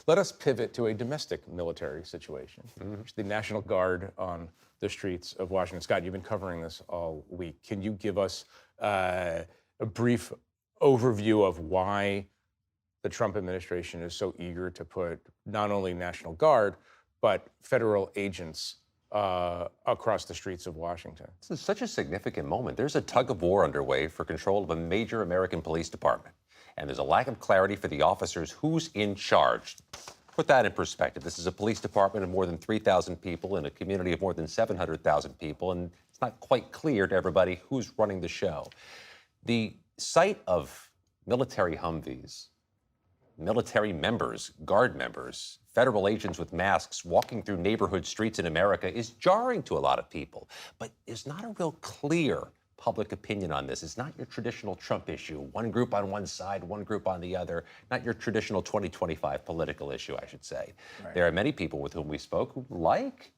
Let us pivot to a domestic military situation. The National Guard on the streets of Washington. Scott, you've been covering this all week. Can you give us a brief overview of why the Trump administration is so eager to put not only National Guard, but federal agents across the streets of Washington? This is such a significant moment. There's a tug of war underway for control of a major American police department. And there's a lack of clarity for the officers who's in charge. Put that in perspective. This is a police department of more than 3,000 people in a community of more than 700,000 people, and it's not quite clear to everybody who's running the show. The sight of military Humvees, military members, Guard members, federal agents with masks walking through neighborhood streets in America is jarring to a lot of people. But there's not a real clear public opinion on this. It's not your traditional Trump issue, one group on one side, one group on the other, not your traditional 2025 political issue, I should say. Right. There are many people with whom we spoke who like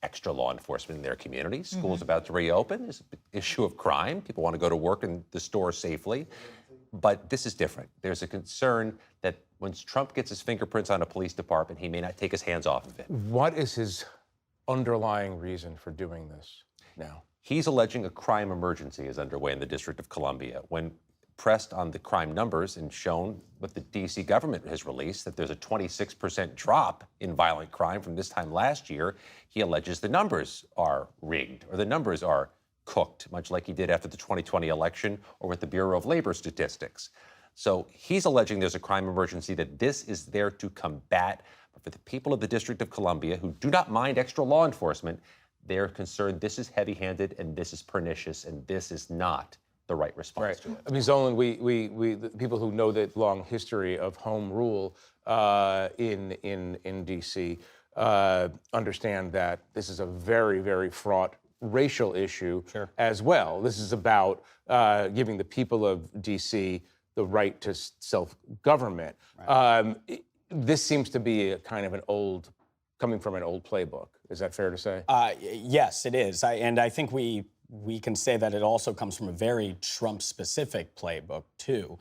extra law enforcement in their community. School's about to reopen. There's an issue of crime. People want to go to work and the store safely. But this is different. There's a concern that once Trump gets his fingerprints on a police department, he may not take his hands off of it. What is his underlying reason for doing this now? He's alleging a crime emergency is underway in the District of Columbia. When pressed on the crime numbers and shown what the D.C. government has released, that there's a 26% drop in violent crime from this time last year, he alleges the numbers are rigged or the numbers are cooked, much like he did after the 2020 election or with the Bureau of Labor Statistics. So he's alleging there's a crime emergency, that this is there to combat. But for the people of the District of Columbia who do not mind extra law enforcement, they're concerned this is heavy-handed and this is pernicious and this is not the right response to it. I mean, Zolan, the people who know the long history of home rule in D.C. Understand that this is a very, very fraught racial issue as well. This is about giving the people of D.C. the right to self-government. Right. This seems to be a kind of coming from an old playbook. Is that fair to say? Yes, it is. And I think we can say that it also comes from a very Trump-specific playbook, too.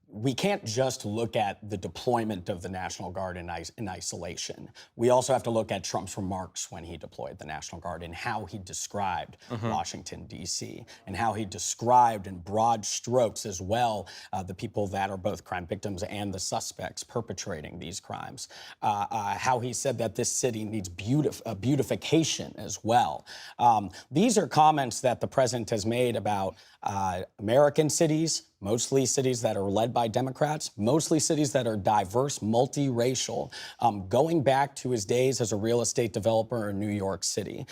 We can't just look at the deployment of the National Guard in isolation. We also have to look at Trump's remarks when he deployed the National Guard and how he described Washington, D.C., and how he described in broad strokes as well the people that are both crime victims and the suspects perpetrating these crimes. How he said that this city needs beautification as well. These are comments that the president has made about American cities, mostly cities that are led by Democrats, mostly cities that are diverse, multiracial, going back to his days as a real estate developer in New York City,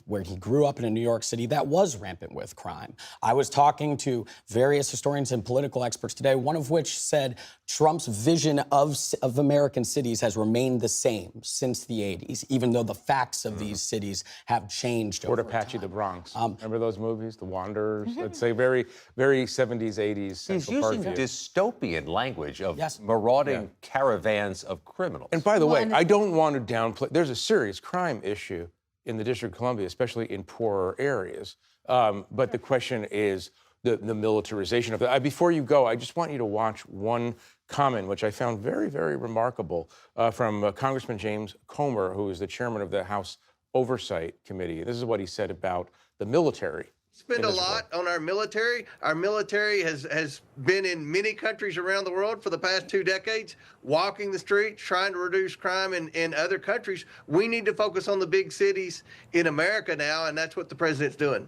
where he grew up in a New York City that was rampant with crime. I was talking to various historians and political experts today, one of which said Trump's vision of American cities has remained the same since the 80s, even though the facts of these cities have changed over time. Fort Apache, the Bronx. Remember those movies, The Wanderers? It's a very, very 70s, 80s. He's using dystopian language of marauding caravans of criminals. And by the way, I don't want to downplay. There's a serious crime issue in the District of Columbia, especially in poorer areas. But the question is the militarization of that. Before you go, I just want you to watch one comment, which I found very, very remarkable, from Congressman James Comer, who is the chairman of the House Oversight Committee. This is what he said about the military. Spend a lot on our military. Our military has been in many countries around the world for the past 2 decades, walking the streets, trying to reduce crime in other countries. We need to focus on the big cities in America now, and that's what the president's doing.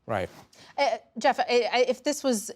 Right. Jeff, if this was,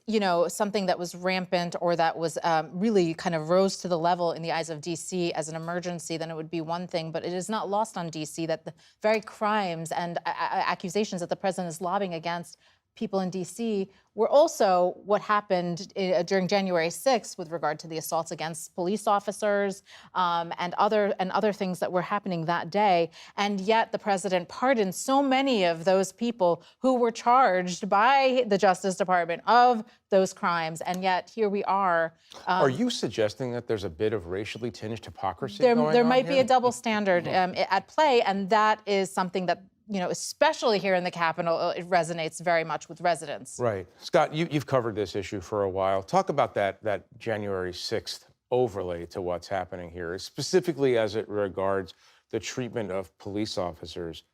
something that was rampant or that was really kind of rose to the level in the eyes of D.C. as an emergency, then it would be one thing. But it is not lost on D.C. that the very crimes and accusations that the president is lobbying against people in D.C. were also what happened during January 6th with regard to the assaults against police officers and other things that were happening that day. And yet the president pardoned so many of those people who were charged by the Justice Department of those crimes. And yet here we are. Are you suggesting that there's a bit of racially tinged hypocrisy going on There might here? be a double standard at play, and that is something that especially here in the Capitol, it resonates very much with residents. Right. Scott, you've covered this issue for a while. Talk about that January 6th overlay to what's happening here, specifically as it regards the treatment of police officers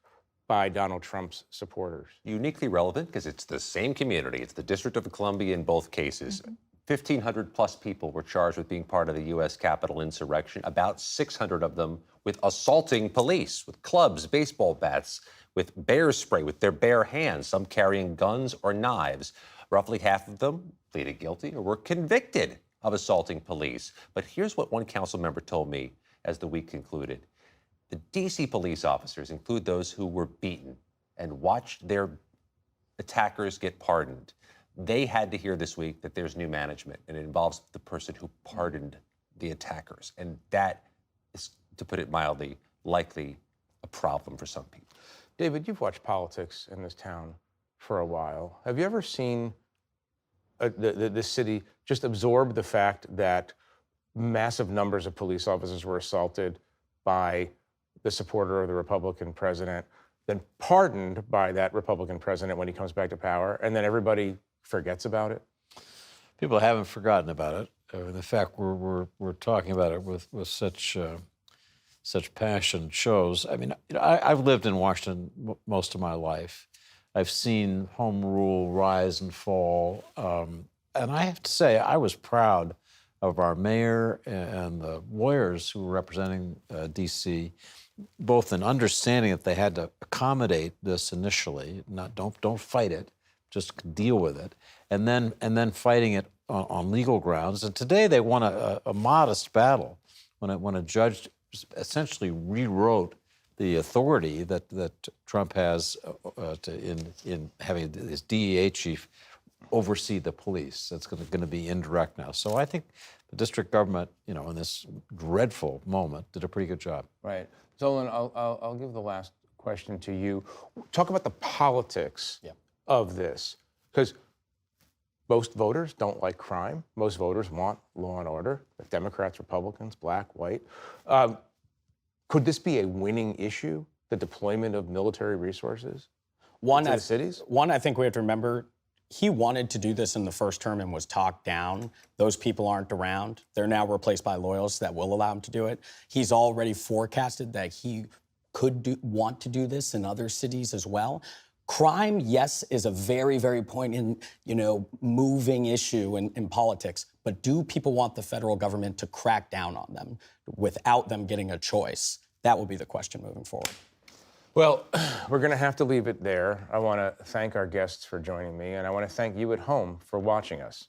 by Donald Trump's supporters? Uniquely relevant because it's the same community. It's the District of Columbia in both cases. 1,500 plus people were charged with being part of the U.S. Capitol insurrection, about 600 of them with assaulting police, with clubs, baseball bats, with bear spray, with their bare hands, some carrying guns or knives. Roughly half of them pleaded guilty or were convicted of assaulting police. But here's what one council member told me as the week concluded. The D.C. police officers include those who were beaten and watched their attackers get pardoned. They had to hear this week that there's new management, and it involves the person who pardoned the attackers. And that is, to put it mildly, likely a problem for some people. David, you've watched politics in this town for a while. Have you ever seen the city just absorb the fact that massive numbers of police officers were assaulted by the supporter of the Republican president, then pardoned by that Republican president when he comes back to power, and then everybody forgets about it? People haven't forgotten about it. The fact we're talking about it with such passion shows. I mean, I've lived in Washington most of my life. I've seen home rule rise and fall, and I have to say I was proud of our mayor and the lawyers who were representing D.C., both in understanding that they had to accommodate this initially, don't fight it, just deal with it, and then fighting it on legal grounds. And today they won a modest battle when a judge essentially rewrote the authority that Trump has in having his DEA chief oversee the police. That's going to be indirect now. So I think the district government, in this dreadful moment, did a pretty good job. Right. Zolan, I'll give the last question to you. Talk about the politics of this, because most voters don't like crime. Most voters want law and order. Democrats, Republicans, black, white. Could this be a winning issue, the deployment of military resources to the cities? One, I think we have to remember, he wanted to do this in the first term and was talked down. Those people aren't around. They're now replaced by loyalists that will allow him to do it. He's already forecasted that he could want to do this in other cities as well. Crime, yes, is a very, very poignant, moving issue in politics. But do people want the federal government to crack down on them without them getting a choice? That will be the question moving forward. Well, we're going to have to leave it there. I want to thank our guests for joining me, and I want to thank you at home for watching us.